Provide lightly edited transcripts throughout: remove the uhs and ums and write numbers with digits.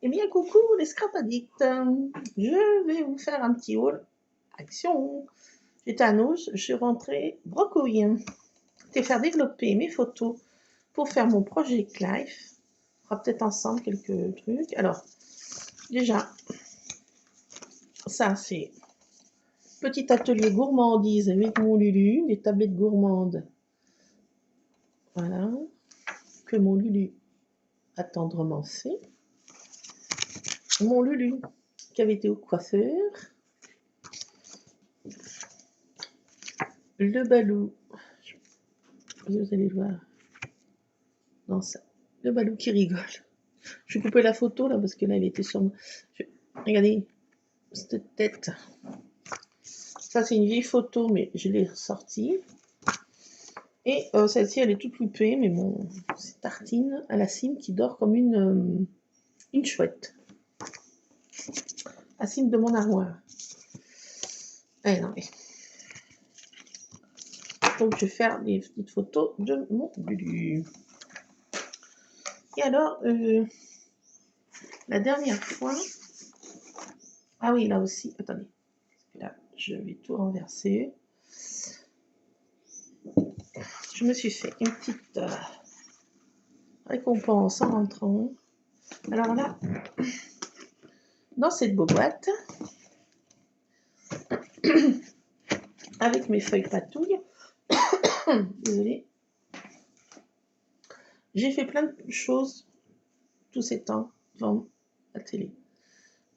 Eh bien, coucou les scrap addicts. Je vais vous faire un petit haul. Action. J'étais à Nauge, je suis rentrée brocouille. Je vais faire développer mes photos pour faire mon Project Life. On fera peut-être ensemble quelques trucs. Alors, déjà, ça c'est petit atelier gourmandise avec mon Lulu, des tablettes gourmandes. Voilà, que mon Lulu a tendrement fait. Mon Lulu qui avait été au coiffeur. Le balou, vous allez voir. Non, ça. Le balou qui rigole. Je vais couper la photo là parce que là elle était sur moi. Regardez cette tête. Ça c'est une vieille photo mais je l'ai ressortie. Et celle-ci elle est toute loupée mais bon c'est Tartine à la cime qui dort comme une chouette. À la cime de mon armoire. Eh non mais. Donc je vais faire des petites photos de mon Lulu. Et alors la dernière fois. Ah oui là aussi. Attendez. Là je vais tout renverser. Je me suis fait une petite récompense en rentrant. Alors là, dans cette boîte, avec mes feuilles patouilles, désolée, j'ai fait plein de choses tous ces temps devant la télé.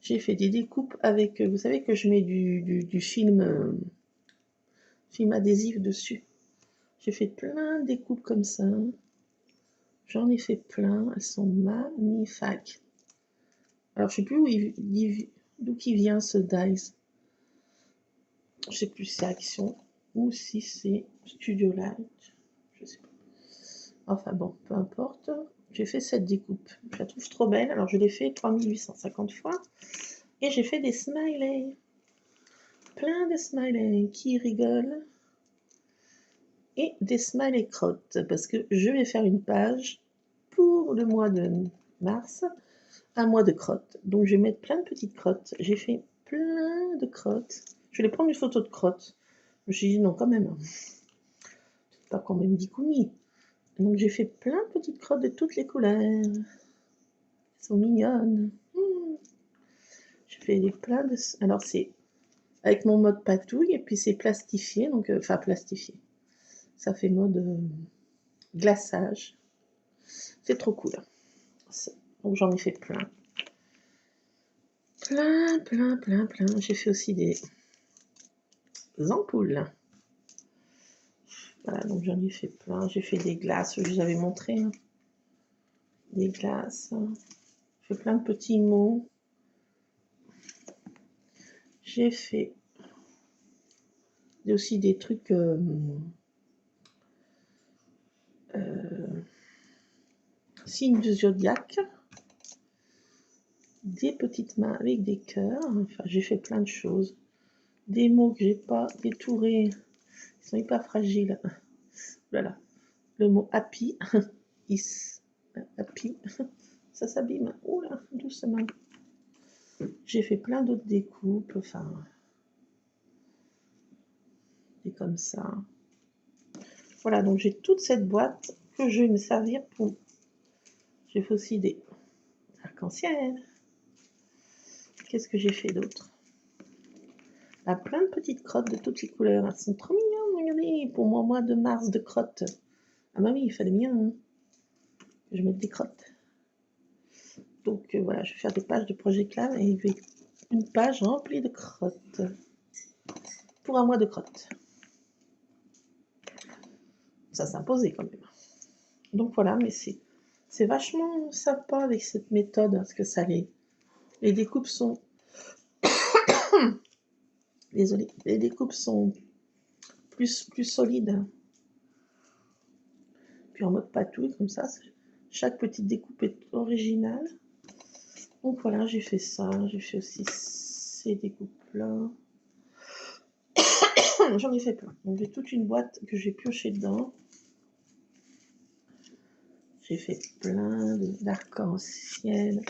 J'ai fait des découpes avec, vous savez que je mets du film, film adhésif dessus. J'ai fait plein de découpes comme ça. J'en ai fait plein, elles sont magnifiques. Alors je sais plus d'où qui vient ce dies. Je sais plus si c'est Action ou si c'est Studio Light. Je sais pas. Enfin bon, peu importe. J'ai fait cette découpe. Je la trouve trop belle. Alors je l'ai fait 3850 fois. Et j'ai fait des smileys. Plein de smileys qui rigolent. Et des smileys crottes. Parce que je vais faire une page pour le mois de mars. Un mois de crottes. Donc je vais mettre plein de petites crottes. J'ai fait plein de crottes. Je vais prendre une photo de crottes. Je me suis dit non quand même. C'est pas quand même 10 coumis. Donc j'ai fait plein de petites crottes de toutes les couleurs. Elles sont mignonnes. J'ai fait des plein de... Alors c'est avec mon mode patouille et puis c'est plastifié. Donc, enfin plastifié. Ça fait mode glaçage. C'est trop cool. Donc j'en ai fait plein. Plein. J'ai fait aussi des ampoules. Voilà, donc j'en ai fait plein. J'ai fait des glaces, je vous avais montré. Hein. Des glaces. J'ai fait plein de petits mots. J'ai fait aussi des trucs signes du zodiaque. Des petites mains avec des cœurs. Enfin, j'ai fait plein de choses. Des mots que j'ai pas détourés. Ils sont hyper fragiles. Voilà. Le mot happy. Happy. Ça s'abîme. Oula, doucement. J'ai fait plein d'autres découpes. Enfin, des comme ça. Voilà, donc j'ai toute cette boîte que je vais me servir pour... J'ai fait aussi des arcs-en-ciel. Qu'est-ce que j'ai fait d'autre? Là, plein de petites crottes de toutes les couleurs. Elles sont trop mignonnes, regardez, pour mon mois de mars de crottes. Ah bah oui, il fallait bien hein, que je mette des crottes. Donc voilà, je vais faire des pages de Project Life et une page remplie de crottes. Pour un mois de crottes. Ça s'imposait quand même. Donc voilà, mais c'est vachement sympa avec cette méthode, parce que ça les découpes sont... Désolée, les découpes sont plus solides. Puis en mode patouille, comme ça, chaque petite découpe est originale. Donc voilà, j'ai fait ça, j'ai fait aussi ces découpes-là. J'en ai fait plein. Donc j'ai toute une boîte que j'ai pioché dedans. J'ai fait plein d'arc-en-ciel.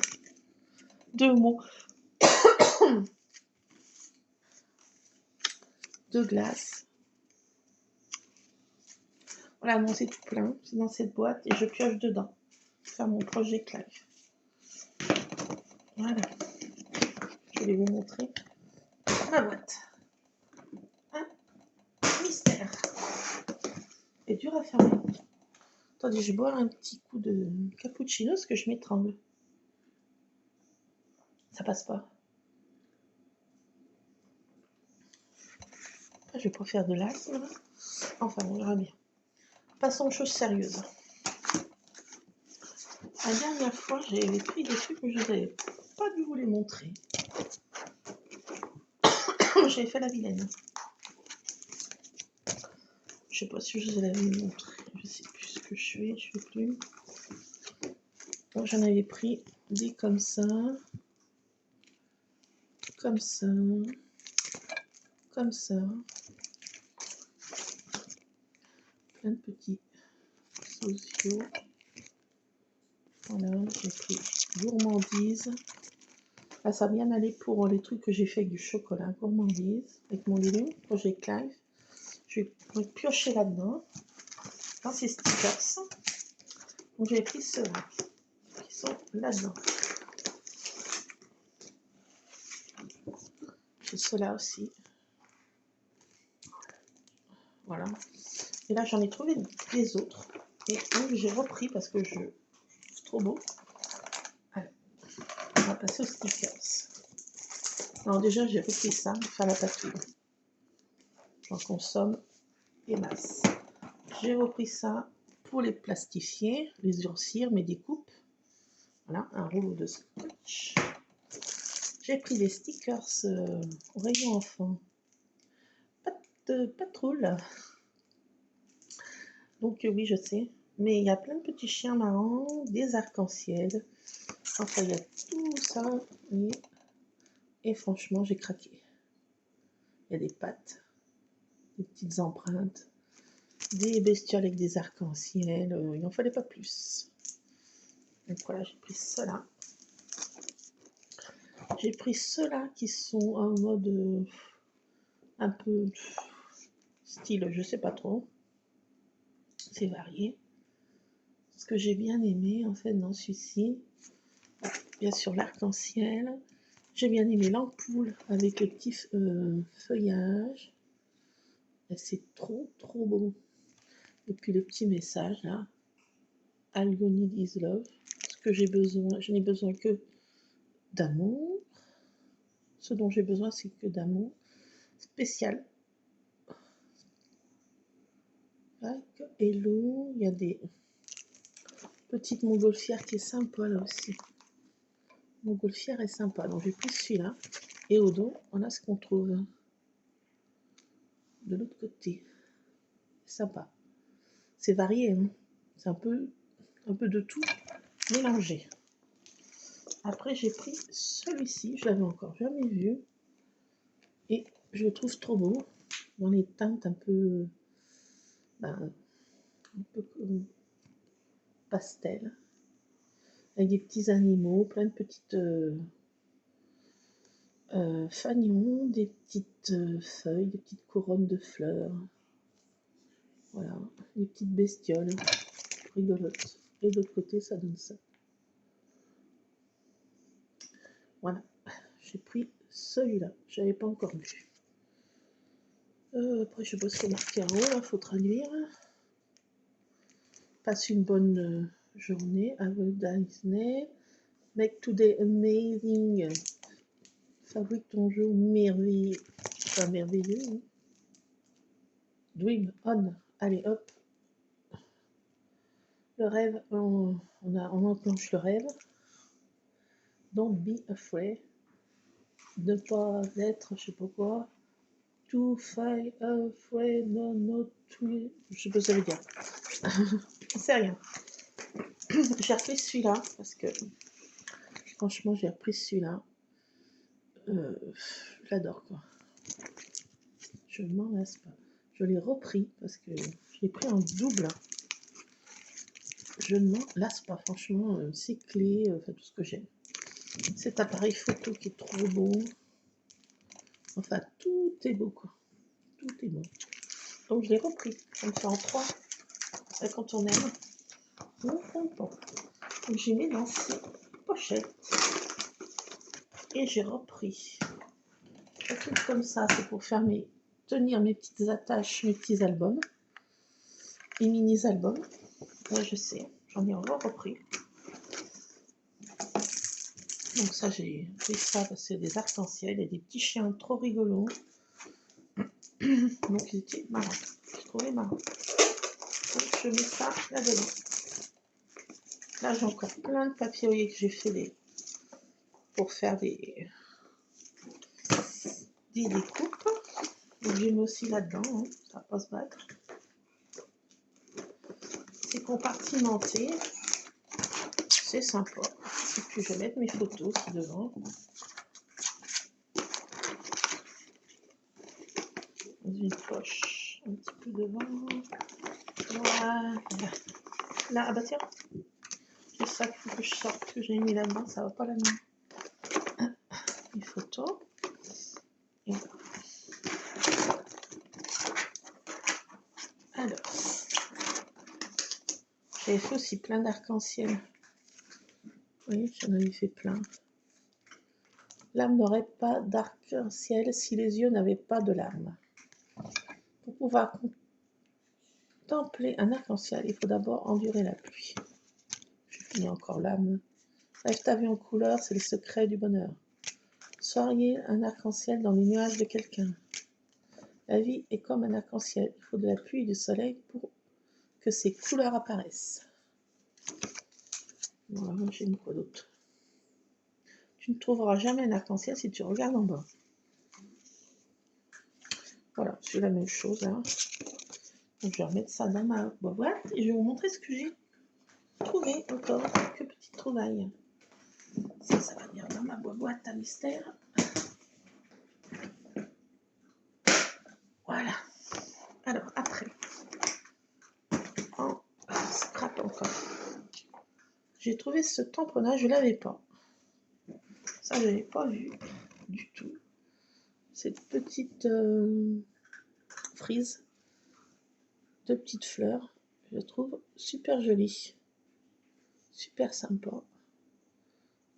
deux mots de glace. Voilà, non, c'est tout plein. C'est dans cette boîte et je pioche dedans. Faire mon projet live. Voilà. Je vais vous montrer ma boîte. Un mystère. C'est dur à fermer. Attendez, je vais boire un petit coup de cappuccino parce que je m'étrangle. Ça passe pas. Je vais pas faire de l'asthme. Enfin, on verra bien. Passons aux choses sérieuses. La dernière fois, j'avais pris des trucs que je n'avais pas dû vous les montrer. J'avais fait la vilaine. Je sais pas si je vous l'avais montré. Je sais plus ce que je fais. Je fais plus. Donc j'en avais pris des comme ça. Comme ça. Comme ça. Plein de petits sociaux. Voilà, j'ai pris gourmandise. Ah, ça va bien aller pour les trucs que j'ai fait avec du chocolat. Gourmandise. Avec mon légume, Project Life. Je vais piocher là-dedans. Dans ces stickers. Donc j'ai pris ceux-là. Qui sont là-dedans. J'ai ceux-là aussi. Voilà. Et là, j'en ai trouvé des autres. Et donc, j'ai repris parce que c'est trop beau. Allez, on va passer aux stickers. Alors déjà, j'ai repris ça pour faire la patouille. J'en consomme des masses. J'ai repris ça pour les plastifier, les durcir, mes découpes. Voilà, un rouleau de scotch. J'ai pris des stickers au rayon enfant. Pas de trouble. Donc oui, je sais. Mais il y a plein de petits chiens marrants, des arcs-en-ciel. Enfin, il y a tout ça. Et franchement, j'ai craqué. Il y a des pattes, des petites empreintes, des bestioles avec des arcs-en-ciel. Il n'en fallait pas plus. Donc voilà, j'ai pris ceux-là. J'ai pris ceux-là qui sont en mode un peu style, je sais pas trop. C'est varié. Ce que j'ai bien aimé, en fait, dans celui-ci, bien sûr l'arc-en-ciel. J'ai bien aimé l'ampoule avec le petit feuillage. C'est trop beau. Et puis le petit message là. All you need is love. Ce que j'ai besoin, je n'ai besoin que d'amour. Ce dont j'ai besoin, c'est que d'amour. Spécial. Hello. Il y a des petites montgolfières qui est sympa là aussi. Montgolfière est sympa. Donc j'ai pris celui-là. Et au dos, on a ce qu'on trouve de l'autre côté. Sympa. C'est varié, hein. C'est un peu de tout mélangé. Après, j'ai pris celui-ci, je l'avais encore jamais vu. Et je le trouve trop beau. Dans les teintes un peu comme pastel. Avec des petits animaux, plein de petites fanions, des petites feuilles, des petites couronnes de fleurs. Voilà, des petites bestioles rigolotes. Et de l'autre côté, ça donne ça. Voilà, j'ai pris celui-là, j'avais pas encore vu. Après, je bosse le mascaro, là, faut traduire. Passe une bonne journée. Have a nice day. Make today amazing. Fabrique ton jour merveilleux. Enfin, merveilleux. Hein. Dream on. Allez, hop. Le rêve, on enclenche le rêve. Don't be afraid. Ne pas être, je sais pas quoi. To fight afraid, no, not to. Je sais pas ce que ça veut dire. C'est rien. J'ai repris celui-là parce que franchement, j'ai repris celui-là. J'adore quoi. Je ne m'en lasse pas. Je l'ai repris parce que je l'ai pris en double. Je ne m'en lasse pas, franchement, c'est clé, enfin tout ce que j'aime. cet appareil photo qui est trop beau. Enfin, tout est beau, quoi. Tout est beau. Donc, je l'ai repris. Comme ça, en 3. Ça, quand on aime. Donc, j'ai mis dans ces pochettes. Et j'ai repris. Un truc comme ça, c'est pour faire tenir mes petites attaches, mes petits albums. Les mini-albums. Là, je sais. J'en ai encore repris. Donc ça, j'ai pris ça parce que c'est des arcs-en-ciel et des petits chiens trop rigolos. Donc ils étaient marrants. J'ai trouvé marrant. Donc je mets ça là-dedans. Là, j'ai encore plein de papier oeillet que j'ai fait pour faire des découpes. Donc j'ai mis aussi là-dedans. Hein. Ça va pas se battre. C'est compartimenté. C'est sympa. Et puis je vais mettre mes photos aussi devant. Dans une poche. Un petit peu devant. Voilà. Là, ah bah tiens. C'est ça qu'il faut que je sorte, que j'ai mis là-dedans. Ça va pas là-dedans. Les photos. Et voilà. Alors. J'avais fait aussi plein d'arc-en-ciel. Oui, j'en avais fait plein. L'âme n'aurait pas d'arc-en-ciel si les yeux n'avaient pas de larmes. Pour pouvoir contempler un arc-en-ciel, il faut d'abord endurer la pluie. Je finis encore l'âme. Rêve ta vie en couleur, c'est le secret du bonheur. Soyez un arc-en-ciel dans les nuages de quelqu'un. La vie est comme un arc-en-ciel. Il faut de la pluie et du soleil pour que ces couleurs apparaissent. Voilà, j'ai mis quoi d'autre? Tu ne trouveras jamais un arc-en-ciel si tu regardes en bas. Voilà, c'est la même chose. Hein. Donc, je vais remettre ça dans ma boîte et je vais vous montrer ce que j'ai trouvé encore. Quelques petites trouvailles. Ça va venir dans ma boîte à mystère. Voilà. Alors, après, en scrap encore. J'ai trouvé ce tamponnage, je ne l'avais pas. Ça, je n'avais pas vu du tout. Cette petite frise de petites fleurs, je la trouve super jolie. Super sympa.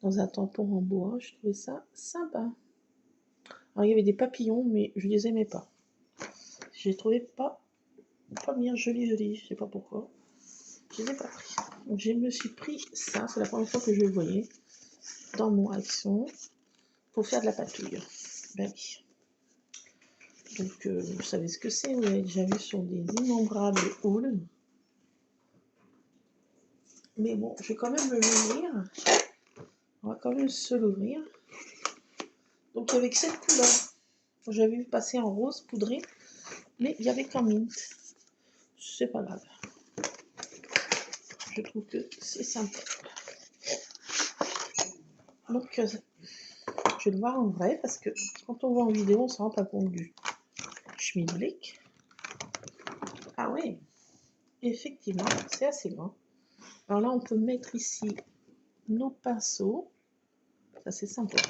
Dans un tampon en bois, je trouvais ça sympa. Alors, il y avait des papillons, mais je les aimais pas. Je les trouvais pas bien jolies, je sais pas pourquoi. Je les ai pas pris. Donc, je me suis pris ça, c'est la première fois que je le voyais dans mon Action pour faire de la patouille. Ben oui. Donc, vous savez ce que c'est, vous avez déjà vu sur des innombrables hauls. Mais bon, je vais quand même l'ouvrir. On va quand même se l'ouvrir. Donc, il y avait que cette couleur. J'avais vu passer en rose poudré, mais il y avait qu'en mint. C'est pas grave. Je trouve que c'est sympa. Donc, je vais le voir en vrai parce que quand on voit en vidéo, on ne se rend pas compte du schmilblick. Ah oui, effectivement, c'est assez grand. Alors là, on peut mettre ici nos pinceaux. Ça, c'est sympa.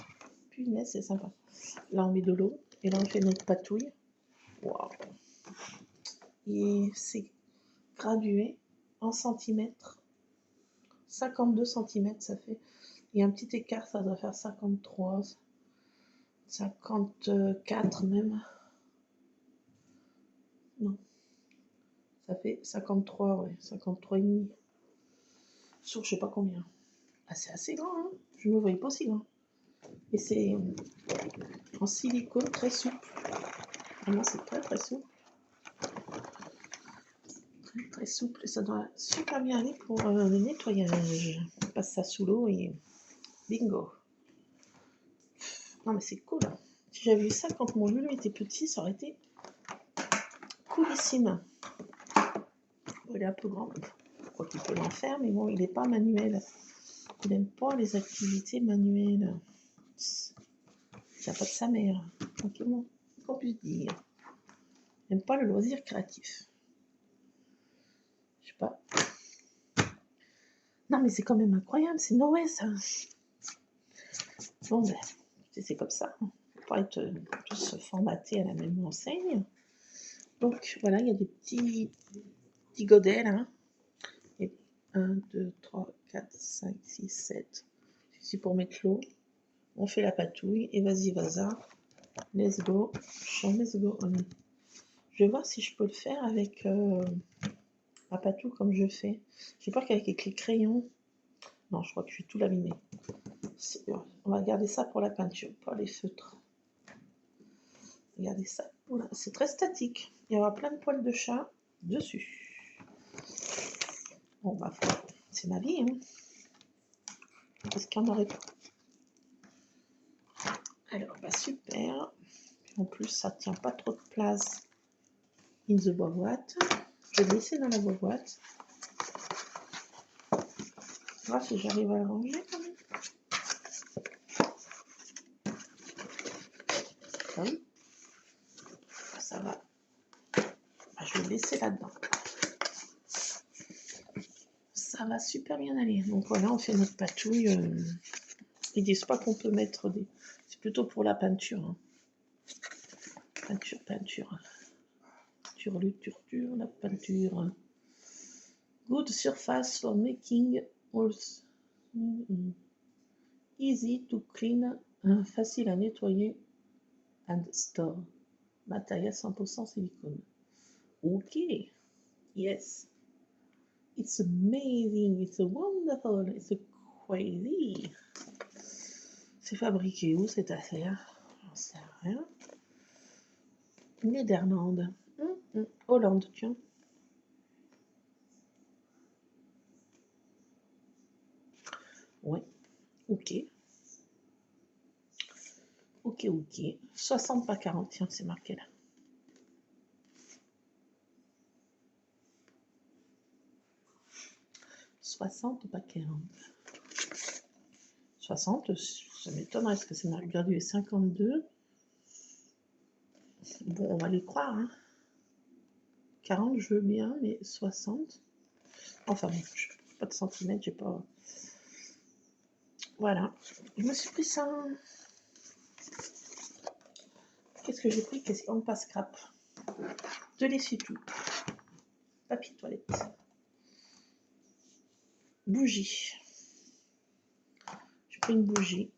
Punaise, c'est sympa. Là, on met de l'eau et là, on fait notre patouille. Waouh! Et c'est gradué en centimètres. 52 cm, ça fait. Il y a un petit écart, ça doit faire 53, 54 même. Non. Ça fait 53, ouais, 53 et demi. Sur je sais pas combien. Ah, c'est assez grand, hein. Je ne me voyais pas aussi grand. Et c'est en silicone très souple. Vraiment, c'est très très souple. Très très souple. Et ça doit super bien aller pour le nettoyage. On passe ça sous l'eau et bingo. Non mais c'est cool. Hein. Si j'avais eu ça quand mon Lulu était petit, ça aurait été coolissime. Il est un peu grand. Quoi qu'il peut l'en faire, mais bon, il n'est pas manuel. Il n'aime pas les activités manuelles. Ça n'a pas de sa mère. Tranquillement, qu'on puisse dire. Il n'aime pas le loisir créatif. Je sais pas. Non, mais c'est quand même incroyable. C'est Noé, ça. Bon, ben, c'est comme ça. On ne peut pas être tous formatés à la même enseigne. Donc, voilà, il y a des petits godets, là. Et 1, 2, 3, 4, 5, 6, 7. C'est pour mettre l'eau. On fait la patouille. Et vas-y, vas-y. Let's go. Let's go on. Je vais voir si je peux le faire avec la patouille comme je fais. J'ai peur qu'avec les crayons... Non, je crois que je vais tout l'abîmer. On va garder ça pour la peinture, pas les feutres. Regardez ça. Voilà. C'est très statique. Il y aura plein de poils de chat dessus. Bon, bah, c'est ma vie. Hein. Est-ce qu'il y en aurait pas? Alors, bah, super. En plus, ça tient pas trop de place in the boîte. Je vais le laisser dans la boîte. Voir si j'arrive à le ranger quand même. Oui. Ça va. Bah, je vais le laisser là-dedans. Ça va super bien aller. Donc voilà, on fait notre patouille. Ils disent pas qu'on peut mettre des... C'est plutôt pour la peinture. Hein. Peinture. Turluture, la peinture. Good surface for making also. Easy to clean. Facile à nettoyer and store. Matériel 100% silicone. Ok. Yes. It's amazing. It's wonderful. It's crazy. C'est fabriqué où cette affaire? J'en sais rien. Néderlande. Hollande, tiens. Ouais. Ok. Ok. 60 pas 40, tiens, c'est marqué là. 60 pas 40. 60, ça m'étonnerait parce que c'est marqué gradué 52. Bon, on va les croire. Hein. 40, je veux bien, mais 60. Enfin, bon, je n'ai pas de centimètres, j'ai pas. Voilà. Je me suis pris ça. Qu'est-ce que j'ai pris? Qu'est-ce qu'on passe scrap? De l'essuie-tout. Papier toilette. Bougie. J'ai pris une bougie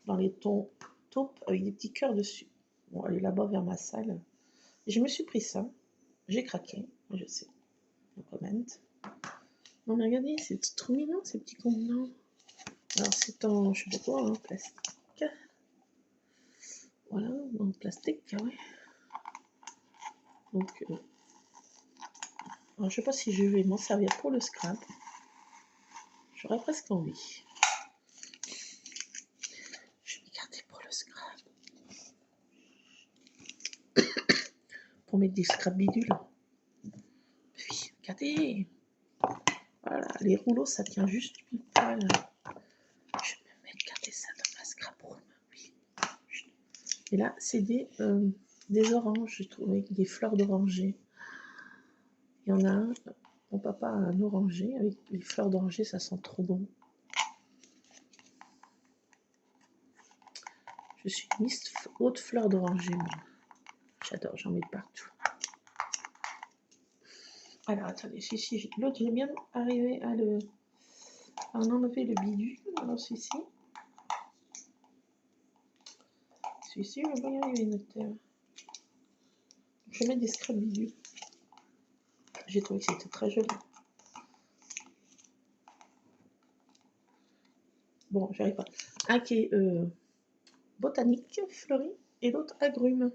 dans les tons taupe avec des petits cœurs dessus. Bon, elle est là-bas vers ma salle. Et je me suis pris ça. J'ai craqué. Je sais. On commente. Non, mais regardez, c'est trop mignon ces petits contenants. Alors, c'est en, je sais pas quoi, hein, plastique. Voilà, en plastique, ouais. Donc, alors, je sais pas si je vais m'en servir pour le scrap. J'aurais presque envie. Je vais les garder pour le scrap. Pour mettre des scrap bidules. Oui, regardez. Voilà, les rouleaux, ça tient juste pile poil. Je vais me mettre, garder ça dans ma scrap room. Oui. Et là, c'est des oranges, j'ai trouvé, avec des fleurs d'oranger. Il y en a un, mon papa a un oranger, avec les fleurs d'oranger, ça sent trop bon. Je suis une haute fleur d'oranger, moi. J'adore, j'en mets partout. Alors, attendez, si, l'autre, j'ai bien arrivé à en enlever le bidule. Alors, celui-ci, je vais pas y arriver, notaire. Je vais mettre des scraps bidules. J'ai trouvé que c'était très joli. Bon, j'arrive pas. Un qui est botanique, fleuri, et l'autre agrumes.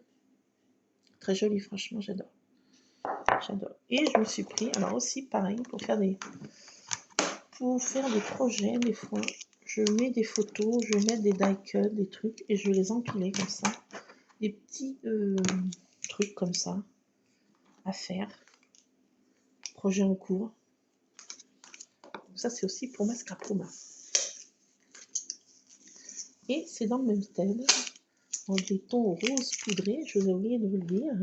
Très joli, franchement, j'adore. Et je me suis pris, alors aussi pareil, pour faire des projets, des fois, je mets des photos, je vais mettre des die cuts, des trucs, et je vais les empiler comme ça. Des petits trucs comme ça à faire. Projet en cours. Ça, c'est aussi pour ma scrapoma. Et c'est dans le même style, en des tons rose poudré, je vous ai oublié de vous le dire.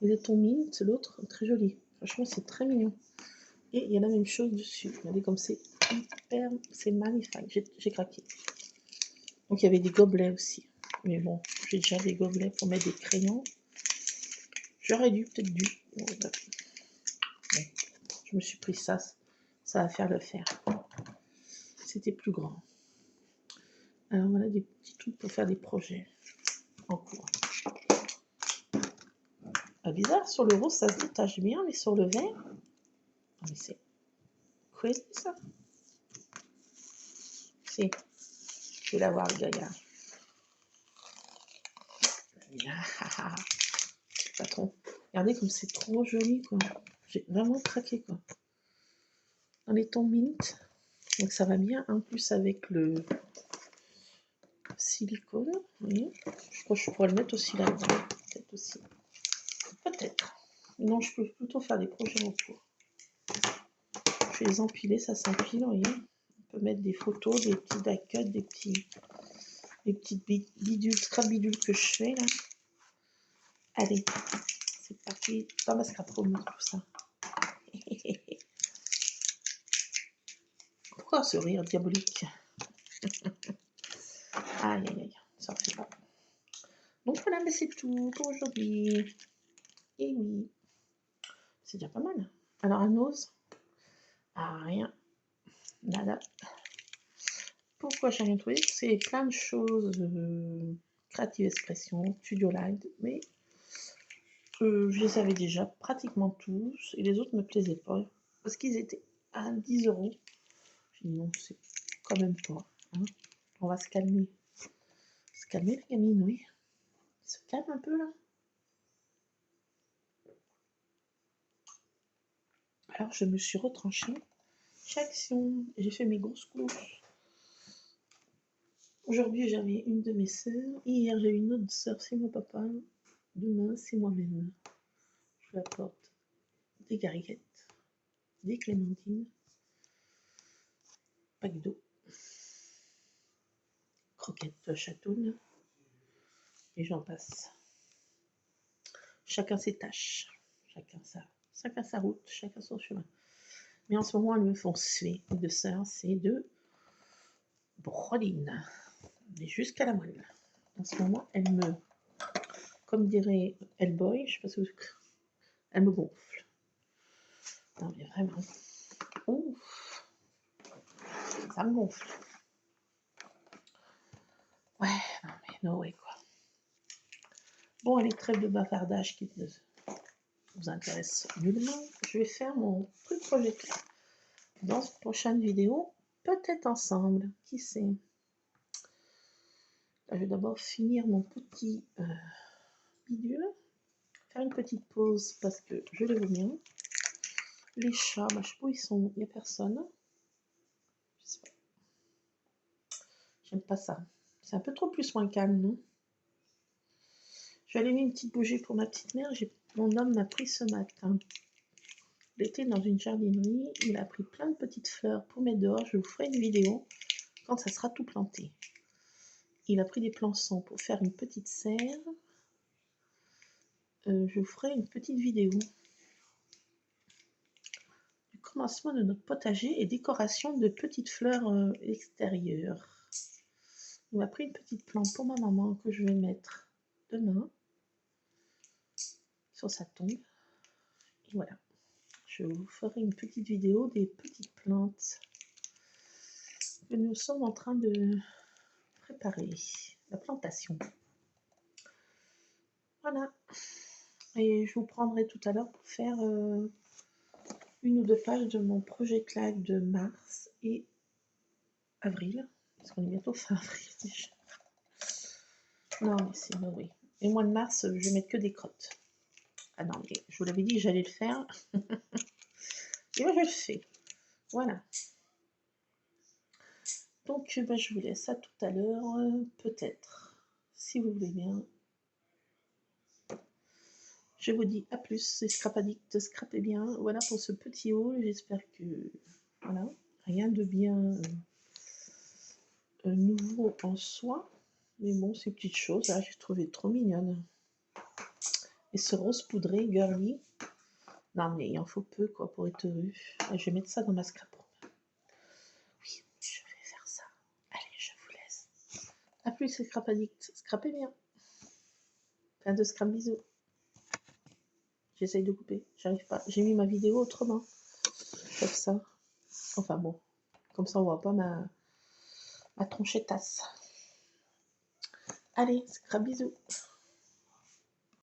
Et des tons mint, l'autre, très joli. Franchement, c'est très mignon. Et il y a la même chose dessus. Regardez comme c'est hyper, c'est magnifique. J'ai craqué. Donc il y avait des gobelets aussi. Mais bon, j'ai déjà des gobelets pour mettre des crayons. J'aurais peut-être dû. Bon, je me suis pris ça. Ça va faire le faire. C'était plus grand. Alors voilà des petits trucs pour faire des projets en cours. Ah, bizarre, sur le rose ça se détache bien, mais sur le vert, ah, mais c'est quoi ça? Si, je vais l'avoir le gaillard. Patron, regardez comme c'est trop joli quoi. J'ai vraiment craqué quoi. Dans les tons mint, donc ça va bien en plus avec le silicone. Oui. Je crois que je pourrais le mettre aussi là-dedans. Peut-être aussi. Peut-être. Non, je peux plutôt faire des projets en cours. Je vais les empiler, ça s'empile, vous voyez. On peut mettre des photos, des petits die-cuts, des petites bidules, scrap bidules que je fais là. Allez, c'est parti dans ma scrap room, tout ça. Pourquoi ce rire diabolique? Aïe aïe aïe, ça ne fait pas. Donc voilà, mais c'est tout pour aujourd'hui. Et oui, c'est déjà pas mal. Alors un ose, rien, nada. Pourquoi j'ai rien trouvé? C'est plein de choses, Creative Expression, Studio Light, mais je les avais déjà pratiquement tous, et les autres ne me plaisaient pas, parce qu'ils étaient à 10 euros. J'ai dit non, c'est quand même pas. Hein. On va se calmer. Se calmer la gamine, oui. Se calme un peu là. Alors je me suis retranchée. Chez Action, j'ai fait mes grosses courses. Aujourd'hui j'avais une de mes sœurs. Hier j'ai une autre sœur, c'est mon papa. Demain c'est moi-même. Je lui apporte des gariguettes, des clémentines, pack d'eau, croquettes chatoun, et j'en passe. Chacun ses tâches, chacun sa route, chacun son chemin. Mais en ce moment, elles me font suer. Les deux sœurs, c'est de broline, jusqu'à la moelle. En ce moment, elles me, comme dirait Hellboy, je sais pas si vous... elles me gonflent. Non mais vraiment, ouf, ça me gonfle. Ouais, non mais no way quoi. Bon, allez, trêve de bavardage qui ne vous intéresse nullement. Je vais faire mon truc projecteur dans une prochaine vidéo, peut-être ensemble, qui sait. Là, je vais d'abord finir mon petit bidule, faire une petite pause parce que je les veux bien. Les chats, bah, je sais pas où ils sont, il n'y a personne. Je sais pas. J'aime pas ça. C'est un peu trop plus moins calme, non? Je vais allumer une petite bougie pour ma petite mère. Mon homme m'a pris ce matin. Il était dans une jardinerie, il a pris plein de petites fleurs pour mettre dehors. Je vous ferai une vidéo quand ça sera tout planté. Il a pris des plançons pour faire une petite serre. Je vous ferai une petite vidéo du commencement de notre potager et décoration de petites fleurs extérieures. Il m'a pris une petite plante pour ma maman que je vais mettre demain sur sa tombe. Et voilà, je vous ferai une petite vidéo des petites plantes que nous sommes en train de préparer, la plantation. Voilà, et je vous prendrai tout à l'heure pour faire une ou deux pages de mon projet live de mars et avril, parce qu'on est bientôt fin avril déjà. Non mais c'est oui. Et mois de mars, je vais mettre que des crottes. Ah non mais je vous l'avais dit, j'allais le faire. Et moi je le fais. Voilà. Donc bah, je vous laisse à tout à l'heure, peut-être, si vous voulez bien. Je vous dis à plus, c'est Scrap Addict, scrapez bien. Voilà pour ce petit haul, j'espère que, voilà, rien de bien nouveau en soi. Mais bon, ces petites choses, là, j'ai trouvé trop mignonnes. Et ce rose poudré, girly. Non mais il en faut peu, quoi, pour être heureux. Je vais mettre ça dans ma scrap room. Oui, je vais faire ça. Allez, je vous laisse. A plus, c'est scrap addict. Scrapez bien. Plein de scrap bisous. J'essaye de couper. J'arrive pas. J'ai mis ma vidéo autrement. Comme ça. Enfin bon. Comme ça, on voit pas ma tronchetasse. Allez, scrap bisous.